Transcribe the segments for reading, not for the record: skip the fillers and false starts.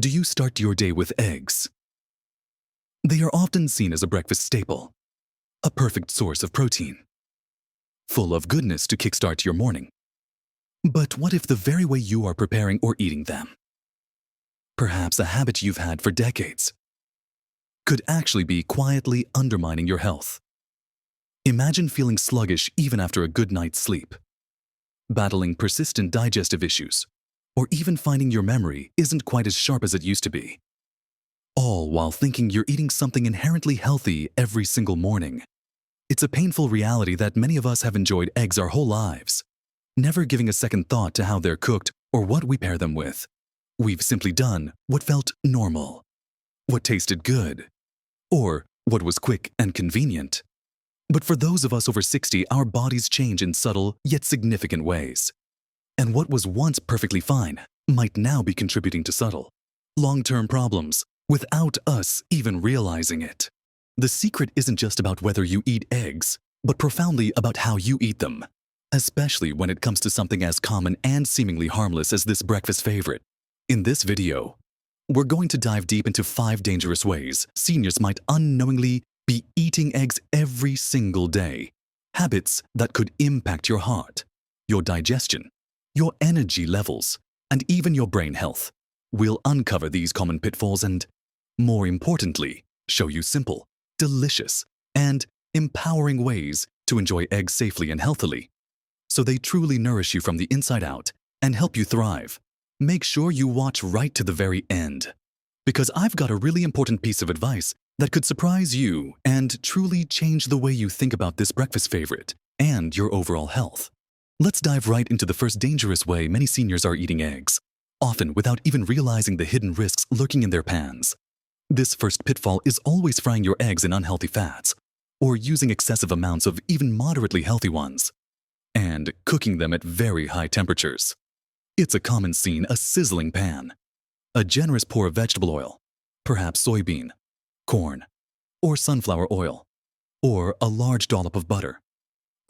Do you start your day with eggs? They are often seen as a breakfast staple, a perfect source of protein, full of goodness to kickstart your morning. But what if the very way you are preparing or eating them, perhaps a habit you've had for decades, could actually be quietly undermining your health? Imagine feeling sluggish even after a good night's sleep, battling persistent digestive issues, or even finding your memory isn't quite as sharp as it used to be. All while thinking you're eating something inherently healthy every single morning. It's a painful reality that many of us have enjoyed eggs our whole lives, never giving a second thought to how they're cooked or what we pair them with. We've simply done what felt normal, what tasted good, or what was quick and convenient. But for those of us over 60, our bodies change in subtle yet significant ways. And what was once perfectly fine might now be contributing to subtle, long-term problems without us even realizing it. The secret isn't just about whether you eat eggs, but profoundly about how you eat them, especially when it comes to something as common and seemingly harmless as this breakfast favorite. In this video, we're going to dive deep into 5 dangerous ways seniors might unknowingly be eating eggs every single day. Habits that could impact your heart, your digestion, your energy levels, and even your brain health. We'll uncover these common pitfalls and, more importantly, show you simple, delicious, and empowering ways to enjoy eggs safely and healthily, so they truly nourish you from the inside out and help you thrive. Make sure you watch right to the very end, because I've got a really important piece of advice that could surprise you and truly change the way you think about this breakfast favorite and your overall health. Let's dive right into the first dangerous way many seniors are eating eggs, often without even realizing the hidden risks lurking in their pans. This first pitfall is always frying your eggs in unhealthy fats, or using excessive amounts of even moderately healthy ones, and cooking them at very high temperatures. It's a common scene: a sizzling pan, a generous pour of vegetable oil, perhaps soybean, corn, or sunflower oil, or a large dollop of butter.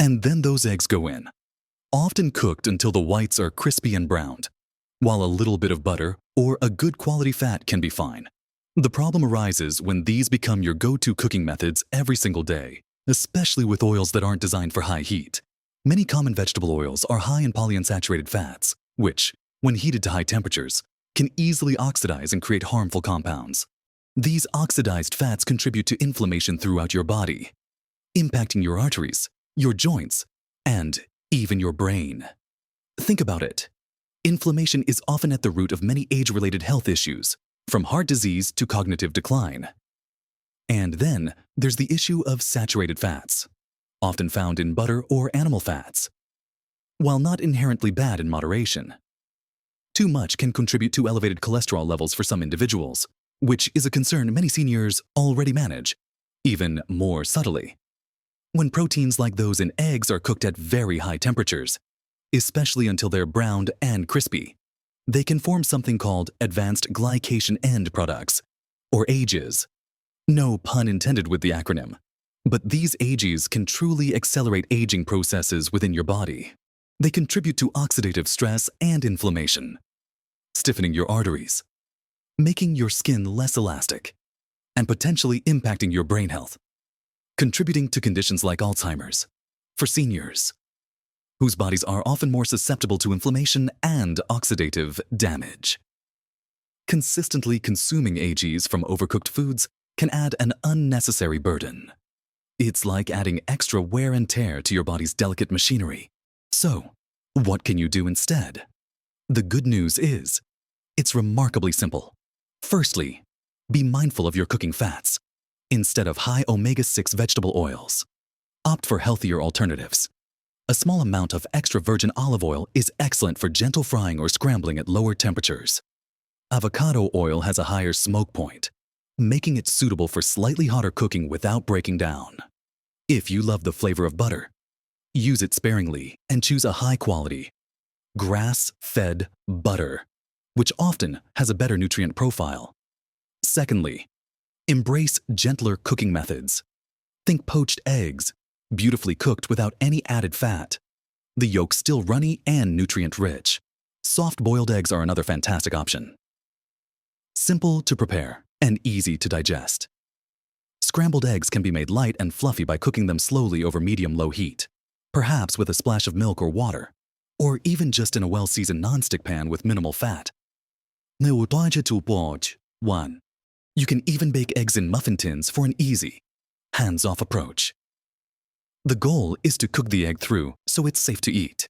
And then those eggs go in, often cooked until the whites are crispy and browned, while a little bit of butter or a good quality fat can be fine. The problem arises when these become your go-to cooking methods every single day, especially with oils that aren't designed for high heat. Many common vegetable oils are high in polyunsaturated fats, which, when heated to high temperatures, can easily oxidize and create harmful compounds. These oxidized fats contribute to inflammation throughout your body, impacting your arteries, your joints, and even your brain. Think about it. Inflammation is often at the root of many age-related health issues, from heart disease to cognitive decline. And then there's the issue of saturated fats, often found in butter or animal fats. While not inherently bad in moderation, too much can contribute to elevated cholesterol levels for some individuals, which is a concern many seniors already manage, even more subtly. When proteins like those in eggs are cooked at very high temperatures, especially until they're browned and crispy, they can form something called advanced glycation end products, or AGEs. No pun intended with the acronym, but these AGEs can truly accelerate aging processes within your body. They contribute to oxidative stress and inflammation, stiffening your arteries, making your skin less elastic, and potentially impacting your brain health, contributing to conditions like Alzheimer's for seniors, whose bodies are often more susceptible to inflammation and oxidative damage. Consistently consuming AGEs from overcooked foods can add an unnecessary burden. It's like adding extra wear and tear to your body's delicate machinery. So, what can you do instead? The good news is, it's remarkably simple. Firstly, be mindful of your cooking fats. Instead of high omega-6 vegetable oils, opt for healthier alternatives. A small amount of extra virgin olive oil is excellent for gentle frying or scrambling at lower temperatures. Avocado oil has a higher smoke point, making it suitable for slightly hotter cooking without breaking down. If you love the flavor of butter, use it sparingly and choose a high-quality, grass-fed butter, which often has a better nutrient profile. Secondly, embrace gentler cooking methods. Think poached eggs, beautifully cooked without any added fat. The yolk still runny and nutrient-rich. Soft-boiled eggs are another fantastic option. Simple to prepare and easy to digest. Scrambled eggs can be made light and fluffy by cooking them slowly over medium-low heat, perhaps with a splash of milk or water, or even just in a well-seasoned nonstick pan with minimal fat. 1. You can even bake eggs in muffin tins for an easy, hands-off approach. The goal is to cook the egg through so it's safe to eat,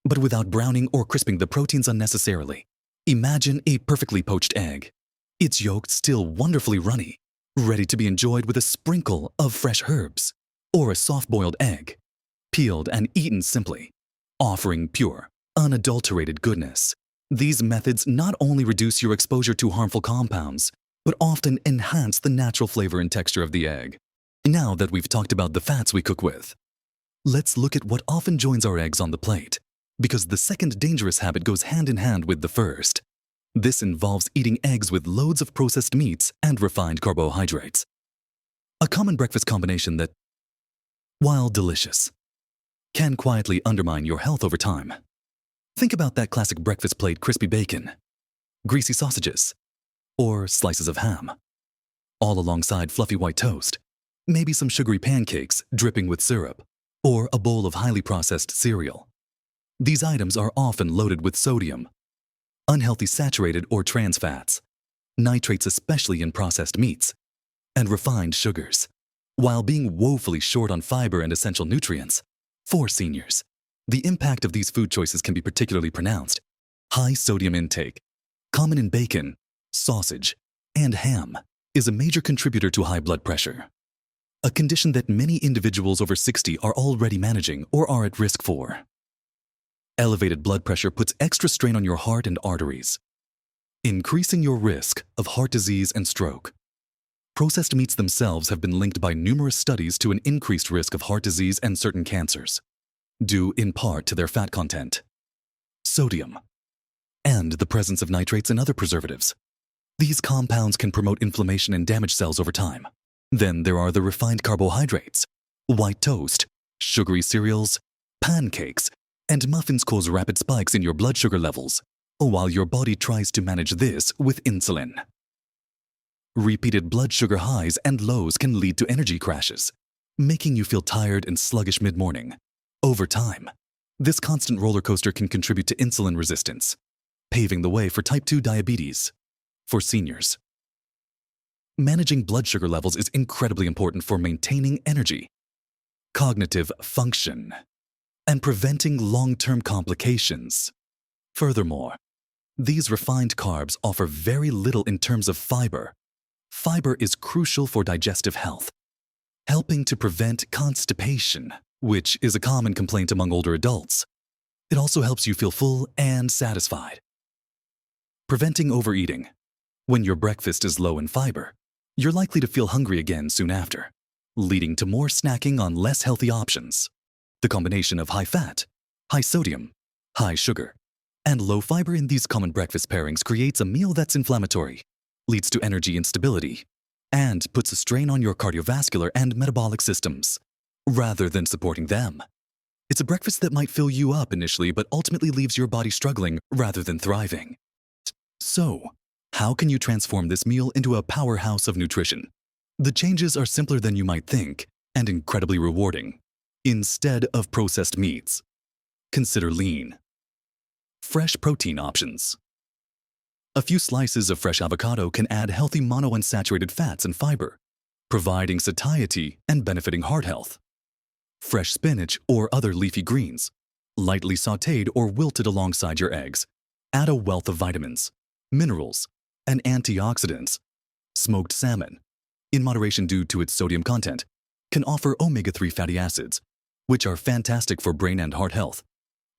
but without browning or crisping the proteins unnecessarily. Imagine a perfectly poached egg, its yolk still wonderfully runny, ready to be enjoyed with a sprinkle of fresh herbs, or a soft-boiled egg, peeled and eaten simply, offering pure, unadulterated goodness. These methods not only reduce your exposure to harmful compounds, but often enhance the natural flavor and texture of the egg. Now that we've talked about the fats we cook with, let's look at what often joins our eggs on the plate, because the second dangerous habit goes hand in hand with the first. This involves eating eggs with loads of processed meats and refined carbohydrates. A common breakfast combination that, while delicious, can quietly undermine your health over time. Think about that classic breakfast plate: crispy bacon, greasy sausages, or slices of ham, all alongside fluffy white toast, maybe some sugary pancakes dripping with syrup, or a bowl of highly processed cereal. These items are often loaded with sodium, unhealthy saturated or trans fats, nitrates especially in processed meats, and refined sugars, while being woefully short on fiber and essential nutrients. For seniors, the impact of these food choices can be particularly pronounced. High sodium intake, common in bacon, sausage, and ham, is a major contributor to high blood pressure, a condition that many individuals over 60 are already managing or are at risk for. Elevated blood pressure puts extra strain on your heart and arteries, increasing your risk of heart disease and stroke. Processed meats themselves have been linked by numerous studies to an increased risk of heart disease and certain cancers, due in part to their fat content, sodium, and the presence of nitrates and other preservatives. These compounds can promote inflammation and damage cells over time. Then there are the refined carbohydrates. White toast, sugary cereals, pancakes, and muffins cause rapid spikes in your blood sugar levels, while your body tries to manage this with insulin. Repeated blood sugar highs and lows can lead to energy crashes, making you feel tired and sluggish mid-morning. Over time, this constant roller coaster can contribute to insulin resistance, paving the way for type 2 diabetes. For seniors, managing blood sugar levels is incredibly important for maintaining energy, cognitive function, and preventing long-term complications. Furthermore, these refined carbs offer very little in terms of fiber. Fiber is crucial for digestive health, helping to prevent constipation, which is a common complaint among older adults. It also helps you feel full and satisfied. Preventing overeating. When your breakfast is low in fiber, you're likely to feel hungry again soon after, leading to more snacking on less healthy options. The combination of high fat, high sodium, high sugar, and low fiber in these common breakfast pairings creates a meal that's inflammatory, leads to energy instability, and puts a strain on your cardiovascular and metabolic systems, rather than supporting them. It's a breakfast that might fill you up initially, but ultimately leaves your body struggling rather than thriving. So, how can you transform this meal into a powerhouse of nutrition? The changes are simpler than you might think and incredibly rewarding. Instead of processed meats, consider lean, fresh protein options. A few slices of fresh avocado can add healthy monounsaturated fats and fiber, providing satiety and benefiting heart health. Fresh spinach or other leafy greens, lightly sautéed or wilted alongside your eggs, add a wealth of vitamins, minerals, and antioxidants. Smoked salmon, in moderation due to its sodium content, can offer omega-3 fatty acids, which are fantastic for brain and heart health.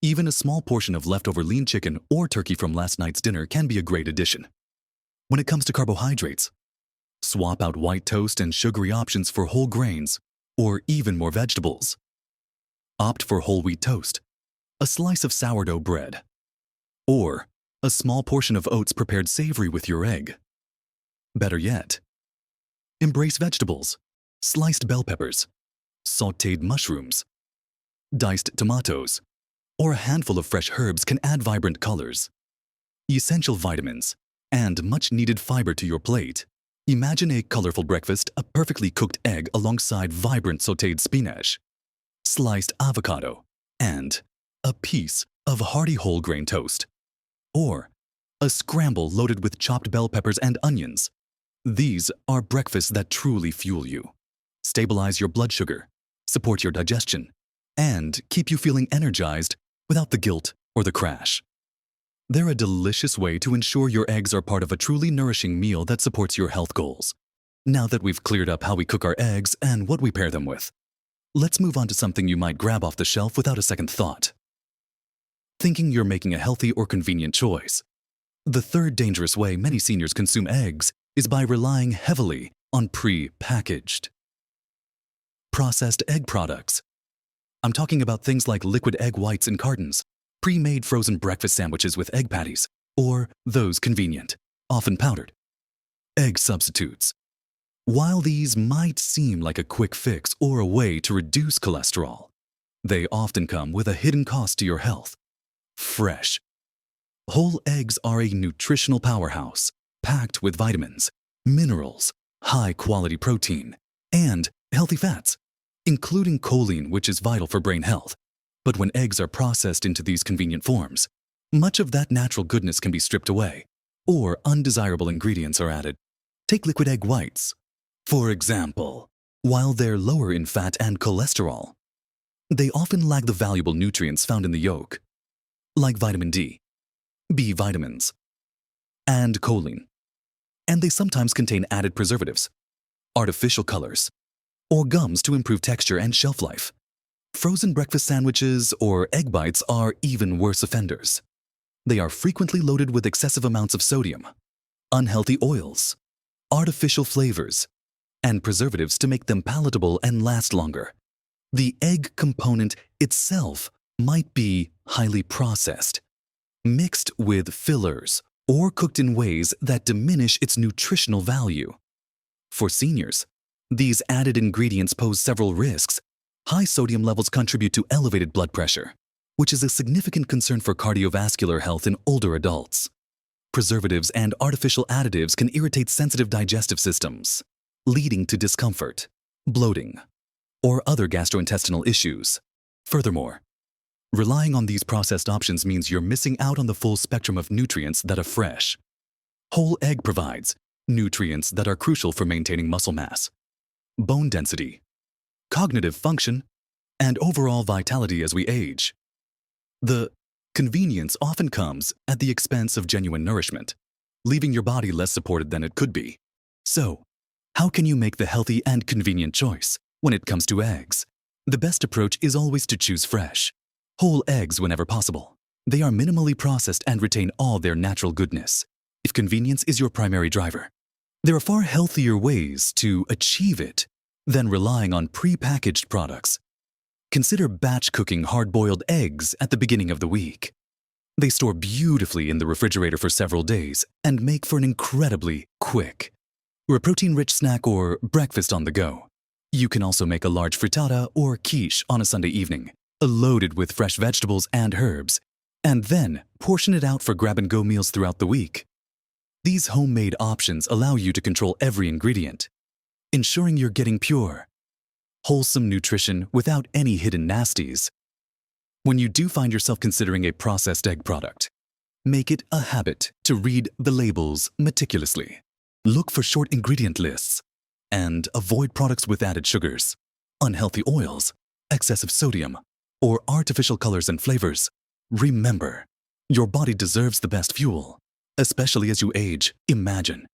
Even a small portion of leftover lean chicken or turkey from last night's dinner can be a great addition. When it comes to carbohydrates, swap out white toast and sugary options for whole grains, or even more vegetables. Opt for whole wheat toast, a slice of sourdough bread, or a small portion of oats prepared savory with your egg. Better yet, embrace vegetables, sliced bell peppers, sautéed mushrooms, diced tomatoes, or a handful of fresh herbs can add vibrant colors. Essential vitamins, and much-needed fiber to your plate. Imagine a colorful breakfast, a perfectly cooked egg alongside vibrant sautéed spinach, sliced avocado, and a piece of hearty whole grain toast. Or a scramble loaded with chopped bell peppers and onions. These are breakfasts that truly fuel you, stabilize your blood sugar, support your digestion, and keep you feeling energized without the guilt or the crash. They're a delicious way to ensure your eggs are part of a truly nourishing meal that supports your health goals. Now that we've cleared up how we cook our eggs and what we pair them with, let's move on to something you might grab off the shelf without a second thought. Thinking you're making a healthy or convenient choice. The third dangerous way many seniors consume eggs is by relying heavily on pre-packaged, processed egg products. I'm talking about things like liquid egg whites in cartons, pre-made frozen breakfast sandwiches with egg patties, or those convenient, often powdered, egg substitutes. While these might seem like a quick fix or a way to reduce cholesterol, they often come with a hidden cost to your health. Fresh. Whole eggs are a nutritional powerhouse, packed with vitamins, minerals, high-quality protein, and healthy fats, including choline, which is vital for brain health. But when eggs are processed into these convenient forms, much of that natural goodness can be stripped away, or undesirable ingredients are added. Take liquid egg whites, for example. While they're lower in fat and cholesterol, they often lack the valuable nutrients found in the yolk, like vitamin D, B vitamins, and choline. And they sometimes contain added preservatives, artificial colors, or gums to improve texture and shelf life. Frozen breakfast sandwiches or egg bites are even worse offenders. They are frequently loaded with excessive amounts of sodium, unhealthy oils, artificial flavors, and preservatives to make them palatable and last longer. The egg component itself might be highly processed, mixed with fillers, or cooked in ways that diminish its nutritional value. For seniors, these added ingredients pose several risks. High sodium levels contribute to elevated blood pressure, which is a significant concern for cardiovascular health in older adults. Preservatives and artificial additives can irritate sensitive digestive systems, leading to discomfort, bloating, or other gastrointestinal issues. Furthermore, relying on these processed options means you're missing out on the full spectrum of nutrients that a fresh, whole egg provides, nutrients that are crucial for maintaining muscle mass, bone density, cognitive function, and overall vitality as we age. The convenience often comes at the expense of genuine nourishment, leaving your body less supported than it could be. So, how can you make the healthy and convenient choice when it comes to eggs? The best approach is always to choose fresh, whole eggs whenever possible. They are minimally processed and retain all their natural goodness. If convenience is your primary driver, there are far healthier ways to achieve it than relying on pre-packaged products. Consider batch cooking hard-boiled eggs at the beginning of the week. They store beautifully in the refrigerator for several days and make for an incredibly quick or a protein-rich snack or breakfast on the go. You can also make a large frittata or quiche on a Sunday evening, loaded with fresh vegetables and herbs, and then portion it out for grab-and-go meals throughout the week. These homemade options allow you to control every ingredient, ensuring you're getting pure, wholesome nutrition without any hidden nasties. When you do find yourself considering a processed egg product, make it a habit to read the labels meticulously. Look for short ingredient lists and avoid products with added sugars, unhealthy oils, excessive sodium, or artificial colors and flavors. Remember, your body deserves the best fuel, especially as you age. Imagine,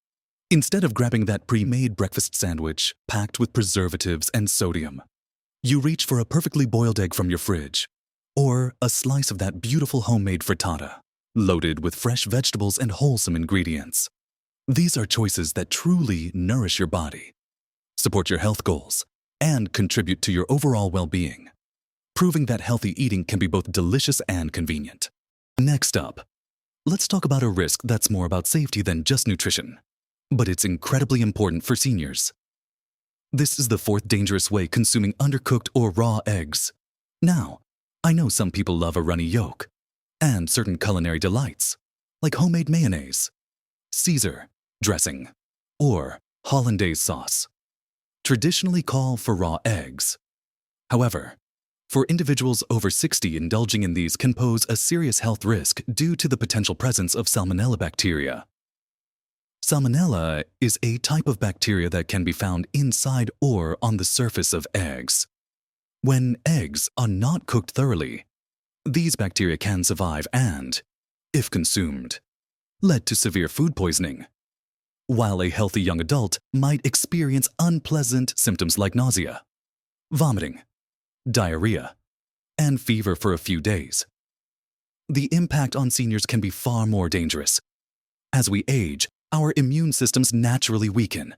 instead of grabbing that pre-made breakfast sandwich packed with preservatives and sodium, you reach for a perfectly boiled egg from your fridge, or a slice of that beautiful homemade frittata, loaded with fresh vegetables and wholesome ingredients. These are choices that truly nourish your body, support your health goals, and contribute to your overall well-being, proving that healthy eating can be both delicious and convenient. Next up, let's talk about a risk that's more about safety than just nutrition, but it's incredibly important for seniors. This is the fourth dangerous way: consuming undercooked or raw eggs. Now, I know some people love a runny yolk and certain culinary delights, like homemade mayonnaise. Caesar dressing, or hollandaise sauce traditionally call for raw eggs. However, for individuals over 60, indulging in these can pose a serious health risk due to the potential presence of Salmonella bacteria. Salmonella is a type of bacteria that can be found inside or on the surface of eggs. When eggs are not cooked thoroughly, these bacteria can survive and, if consumed, lead to severe food poisoning, while a healthy young adult might experience unpleasant symptoms like nausea, vomiting, diarrhea, and fever for a few days. The impact on seniors can be far more dangerous. As we age, our immune systems naturally weaken,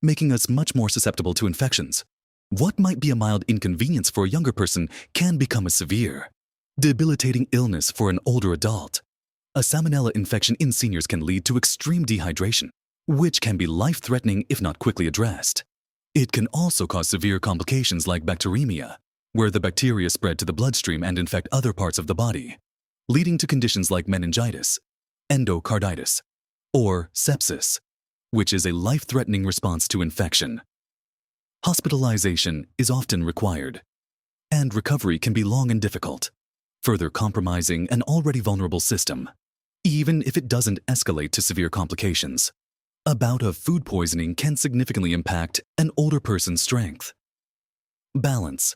making us much more susceptible to infections. What might be a mild inconvenience for a younger person can become a severe, debilitating illness for an older adult. A salmonella infection in seniors can lead to extreme dehydration, which can be life-threatening if not quickly addressed. It can also cause severe complications like bacteremia, where the bacteria spread to the bloodstream and infect other parts of the body, leading to conditions like meningitis, endocarditis, or sepsis, which is a life-threatening response to infection. Hospitalization is often required, and recovery can be long and difficult, further compromising an already vulnerable system, even if it doesn't escalate to severe complications. A bout of food poisoning can significantly impact an older person's strength, balance,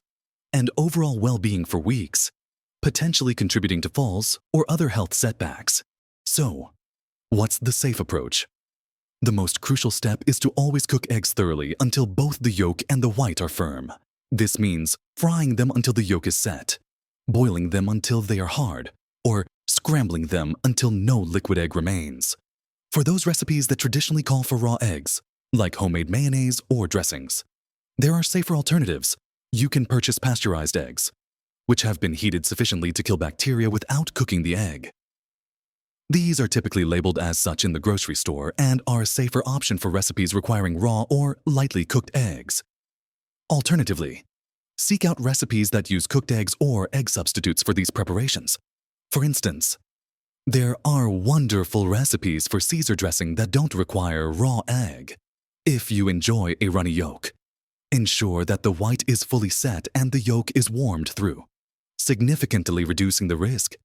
and overall well-being for weeks, potentially contributing to falls or other health setbacks. So, what's the safe approach? The most crucial step is to always cook eggs thoroughly until both the yolk and the white are firm. This means frying them until the yolk is set, boiling them until they are hard, or scrambling them until no liquid egg remains. For those recipes that traditionally call for raw eggs, like homemade mayonnaise or dressings, there are safer alternatives. You can purchase pasteurized eggs, which have been heated sufficiently to kill bacteria without cooking the egg. These are typically labeled as such in the grocery store and are a safer option for recipes requiring raw or lightly cooked eggs. Alternatively, seek out recipes that use cooked eggs or egg substitutes for these preparations. For instance, there are wonderful recipes for Caesar dressing that don't require raw egg. If you enjoy a runny yolk, ensure that the white is fully set and the yolk is warmed through, significantly reducing the risk.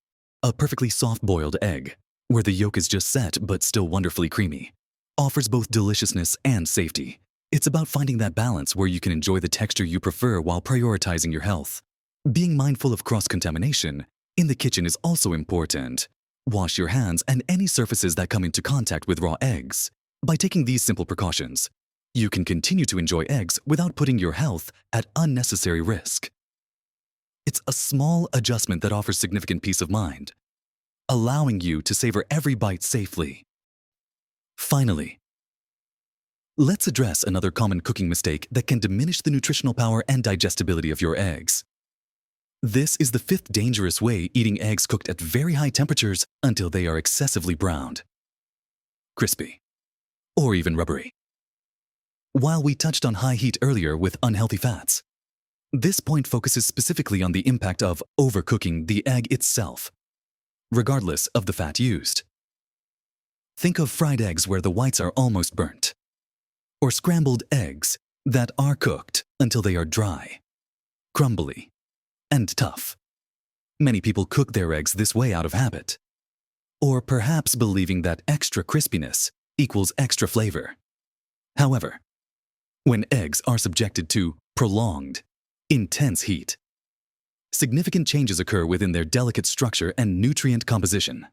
A perfectly soft-boiled egg, where the yolk is just set but still wonderfully creamy, offers both deliciousness and safety. It's about finding that balance where you can enjoy the texture you prefer while prioritizing your health. Being mindful of cross-contamination in the kitchen is also important. Wash your hands and any surfaces that come into contact with raw eggs. By taking these simple precautions, you can continue to enjoy eggs without putting your health at unnecessary risk. It's a small adjustment that offers significant peace of mind, allowing you to savor every bite safely. Finally, let's address another common cooking mistake that can diminish the nutritional power and digestibility of your eggs. This is the fifth dangerous way: eating eggs cooked at very high temperatures until they are excessively browned, crispy, or even rubbery. While we touched on high heat earlier with unhealthy fats, this point focuses specifically on the impact of overcooking the egg itself, regardless of the fat used. Think of fried eggs where the whites are almost burnt, or scrambled eggs that are cooked until they are dry, crumbly, and tough. Many people cook their eggs this way out of habit, or perhaps believing that extra crispiness equals extra flavor. However, when eggs are subjected to prolonged, intense heat, significant changes occur within their delicate structure and nutrient composition.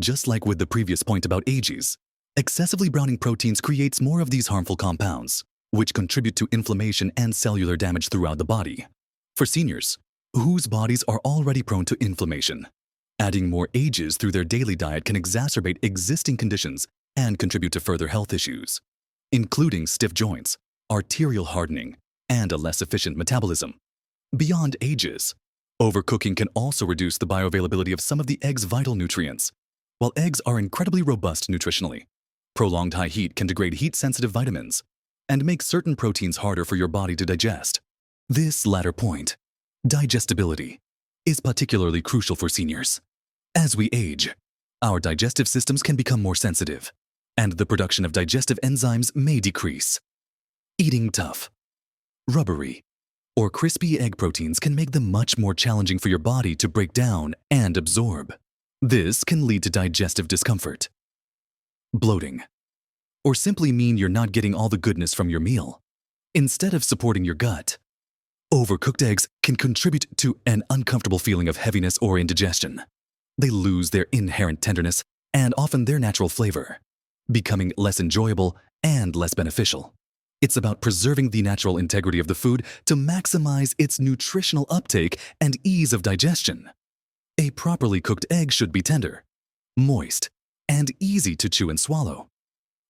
Just like with the previous point about ages, excessively browning proteins creates more of these harmful compounds, which contribute to inflammation and cellular damage throughout the body. For seniors, whose bodies are already prone to inflammation, adding more ages through their daily diet can exacerbate existing conditions and contribute to further health issues, including stiff joints, arterial hardening, and a less efficient metabolism. Beyond ages, overcooking can also reduce the bioavailability of some of the egg's vital nutrients. While eggs are incredibly robust nutritionally, prolonged high heat can degrade heat-sensitive vitamins and make certain proteins harder for your body to digest. This latter point, digestibility, is particularly crucial for seniors. As we age, our digestive systems can become more sensitive, and the production of digestive enzymes may decrease. Eating tough, rubbery, or crispy egg proteins can make them much more challenging for your body to break down and absorb. This can lead to digestive discomfort, bloating, or simply mean you're not getting all the goodness from your meal. Instead of supporting your gut, overcooked eggs can contribute to an uncomfortable feeling of heaviness or indigestion. They lose their inherent tenderness and often their natural flavor, becoming less enjoyable and less beneficial. It's about preserving the natural integrity of the food to maximize its nutritional uptake and ease of digestion. A properly cooked egg should be tender, moist, and easy to chew and swallow,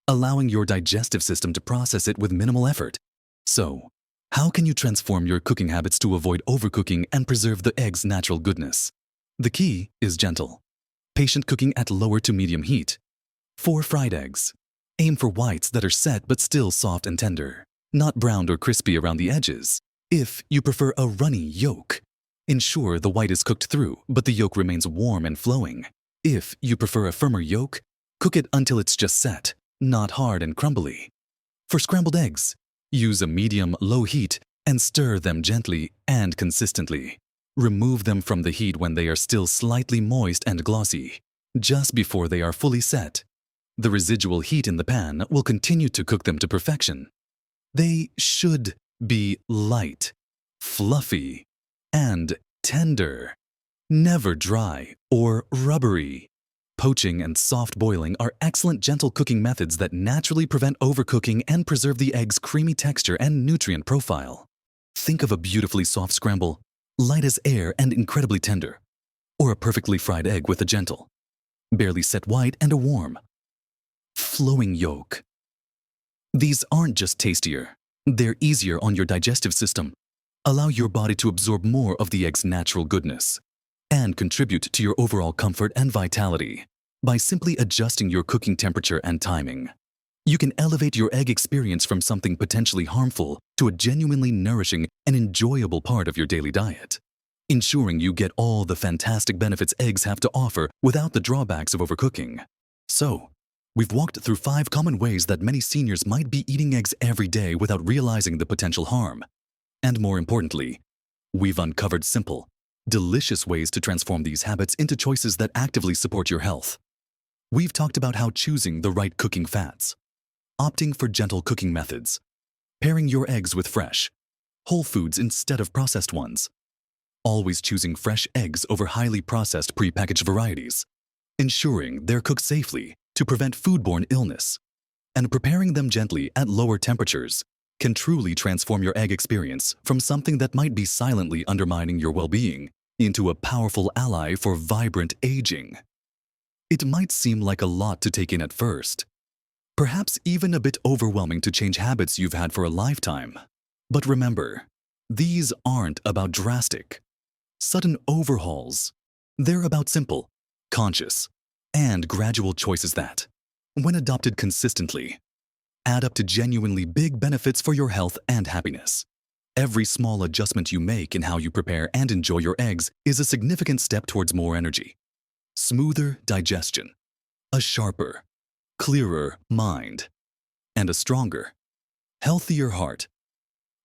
allowing your digestive system to process it with minimal effort. So, how can you transform your cooking habits to avoid overcooking and preserve the egg's natural goodness? The key is gentle, patient cooking at lower to medium heat. For fried eggs, aim for whites that are set but still soft and tender, not browned or crispy around the edges. If you prefer a runny yolk, ensure the white is cooked through but the yolk remains warm and flowing. If you prefer a firmer yolk, cook it until it's just set, not hard and crumbly. For scrambled eggs, use a medium-low heat and stir them gently and consistently. Remove them from the heat when they are still slightly moist and glossy, just before they are fully set. The residual heat in the pan will continue to cook them to perfection. They should be light, fluffy, and tender, never dry or rubbery. Poaching and soft boiling are excellent gentle cooking methods that naturally prevent overcooking and preserve the egg's creamy texture and nutrient profile. Think of a beautifully soft scramble, light as air and incredibly tender, or a perfectly fried egg with a gentle, barely set white and a warm, flowing yolk. These aren't just tastier, they're easier on your digestive system. Allow your body to absorb more of the egg's natural goodness and contribute to your overall comfort and vitality. By simply adjusting your cooking temperature and timing, you can elevate your egg experience from something potentially harmful to a genuinely nourishing and enjoyable part of your daily diet, ensuring you get all the fantastic benefits eggs have to offer without the drawbacks of overcooking. So, we've walked through 5 common ways that many seniors might be eating eggs every day without realizing the potential harm. And more importantly, we've uncovered simple, delicious ways to transform these habits into choices that actively support your health. We've talked about how choosing the right cooking fats, opting for gentle cooking methods, pairing your eggs with fresh, whole foods instead of processed ones, always choosing fresh eggs over highly processed prepackaged varieties, ensuring they're cooked safely to prevent foodborne illness, and preparing them gently at lower temperatures can truly transform your egg experience from something that might be silently undermining your well-being into a powerful ally for vibrant aging. It might seem like a lot to take in at first, perhaps even a bit overwhelming to change habits you've had for a lifetime. But remember, these aren't about drastic, sudden overhauls. They're about simple, conscious, and gradual choices that, when adopted consistently, add up to genuinely big benefits for your health and happiness. Every small adjustment you make in how you prepare and enjoy your eggs is a significant step towards more energy, smoother digestion, a sharper, clearer mind, and a stronger, healthier heart.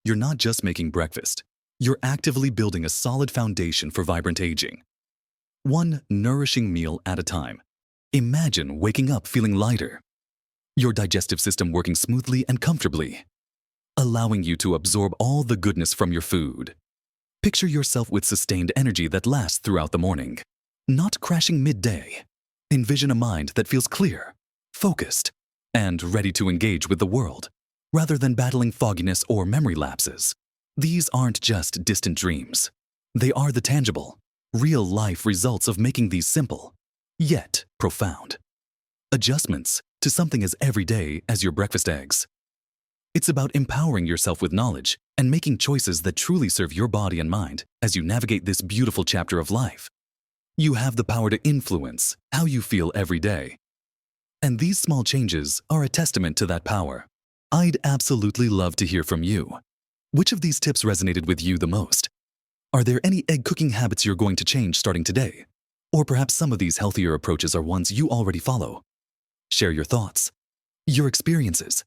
You're not just making breakfast, you're actively building a solid foundation for vibrant aging. One nourishing meal at a time. Imagine waking up feeling lighter, your digestive system working smoothly and comfortably, allowing you to absorb all the goodness from your food. Picture yourself with sustained energy that lasts throughout the morning, not crashing midday. Envision a mind that feels clear, focused, and ready to engage with the world, rather than battling fogginess or memory lapses. These aren't just distant dreams. They are the tangible, real-life results of making these simple, yet profound adjustments to something as everyday as your breakfast eggs. It's about empowering yourself with knowledge and making choices that truly serve your body and mind as you navigate this beautiful chapter of life. You have the power to influence how you feel every day. And these small changes are a testament to that power. I'd absolutely love to hear from you. Which of these tips resonated with you the most? Are there any egg cooking habits you're going to change starting today? Or perhaps some of these healthier approaches are ones you already follow? Share your thoughts your experiences,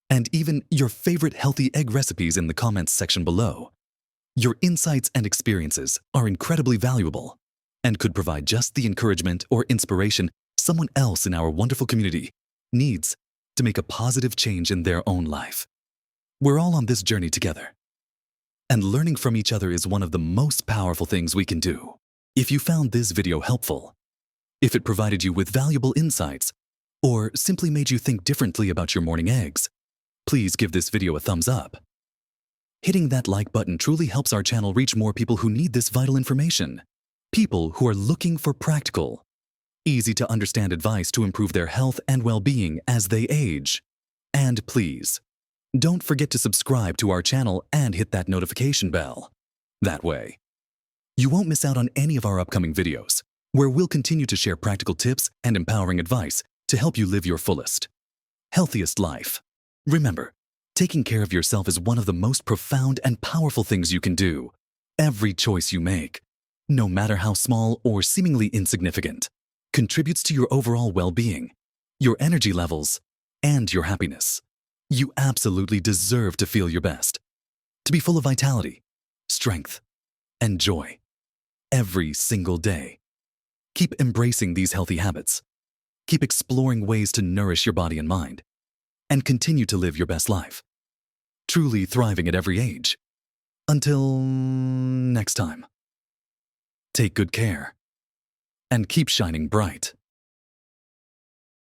and even your favorite healthy egg recipes in the comments section below. Your insights and experiences are incredibly valuable and could provide just the encouragement or inspiration someone else in our wonderful community needs to make a positive change in their own life. We're all on this journey together, and learning from each other is one of the most powerful things we can do. If you found this video helpful, if it provided you with valuable insights, or simply made you think differently about your morning eggs, please give this video a thumbs up. Hitting that like button truly helps our channel reach more people who need this vital information. People who are looking for practical, easy-to-understand advice to improve their health and well-being as they age. And please, don't forget to subscribe to our channel and hit that notification bell. That way, you won't miss out on any of our upcoming videos, where we'll continue to share practical tips and empowering advice to help you live your fullest, healthiest life. Remember, taking care of yourself is one of the most profound and powerful things you can do. Every choice you make, no matter how small or seemingly insignificant, contributes to your overall well-being, your energy levels, and your happiness. You absolutely deserve to feel your best, to be full of vitality, strength, and joy every single day. Keep embracing these healthy habits. Keep exploring ways to nourish your body and mind, and continue to live your best life, truly thriving at every age. Until next time, take good care and keep shining bright.